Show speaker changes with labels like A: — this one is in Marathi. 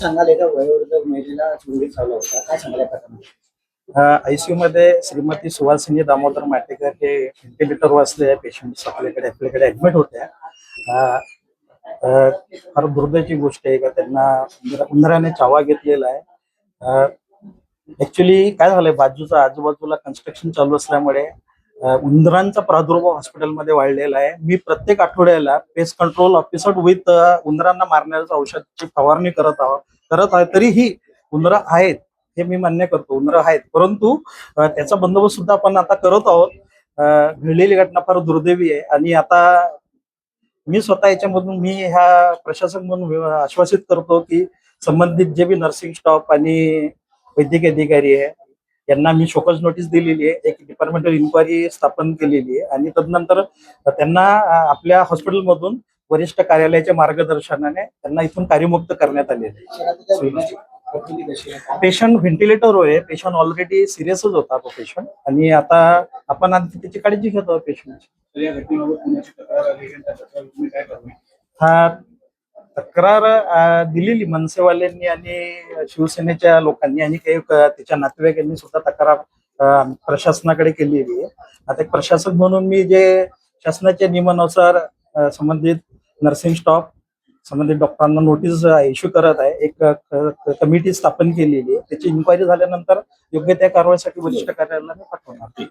A: सांगाल एका वयोवृद्ध महिलेला चोरी चालू होता काय सांगाल या प्रकरणात?
B: आयसीयू मध्ये श्रीमती सुवासिनी दामोदर माटेकर हे व्हेंटिलेटर वाचले पेशंट आपल्याकडे ऍडमिट होत्या. अ, अ, फार दुर्दैवाची गोष्ट आहे का त्यांना उंदराने चावा घेतलेला आहे. ऍक्च्युली काय झालंय, बाजूचा आजूबाजूला कन्स्ट्रक्शन चालू असल्यामुळे उंदरांचा प्रादुर्भाव हॉस्पिटलमध्ये वाढलेला आहे. मी प्रत्येक आठवड्याला पेस्ट कंट्रोल ऑफिसर विथ उंदरांना मारण्याच्या औषधाची फवारणी करत आहे. तरीही उंदरं आहेत हे मी मान्य करतो, उंदरं आहेत, परंतु त्याचा बंदोबस्त सुद्धा आपण आता करत आहोत. घडलेली घटना फार दुर्दैवी आहे आणि आता मी स्वतः याच्यामधून मी ह्या प्रशासक म्हणून आश्वासित करतो की संबंधित जे बी नर्सिंग स्टाफ आणि वैद्यकीय अधिकारी आहे यांना मी शोकज नोटीस दिलेली आहे. एक डिपार्टमेंटल इन्क्वायरी स्थापन केलेली आहे आणि तदनंतर त्यांना आपल्या हॉस्पिटलमधून वरिष्ठ कार्यालयाच्या मार्गदर्शनाने त्यांना इथून कार्यमुक्त करण्यात आलेले आहे. पेशंट व्हेंटिलेटरवर आहे. पेशंट ऑलरेडी सिरियसच होता तो पेशंट आणि आता आपण आधी त्याची काळजी घेतो पेशंटची. हा तक्रार दिलेली मनसेवाल्यांनी आणि शिवसेनेच्या लोकांनी आणि काही त्याच्या नातेवाईकांनी सुद्धा तक्रार प्रशासनाकडे केलेली आहे. आता एक प्रशासक म्हणून मी जे शासनाच्या नियमानुसार संबंधित नर्सिंग स्टाफ संबंधित डॉक्टरांना नोटीस इश्यू करत आहे. एक कमिटी स्थापन केलेली आहे. त्याची इन्क्वायरी झाल्यानंतर योग्य त्या कारवाईसाठी वरिष्ठ कार्यालयाला पाठवणार.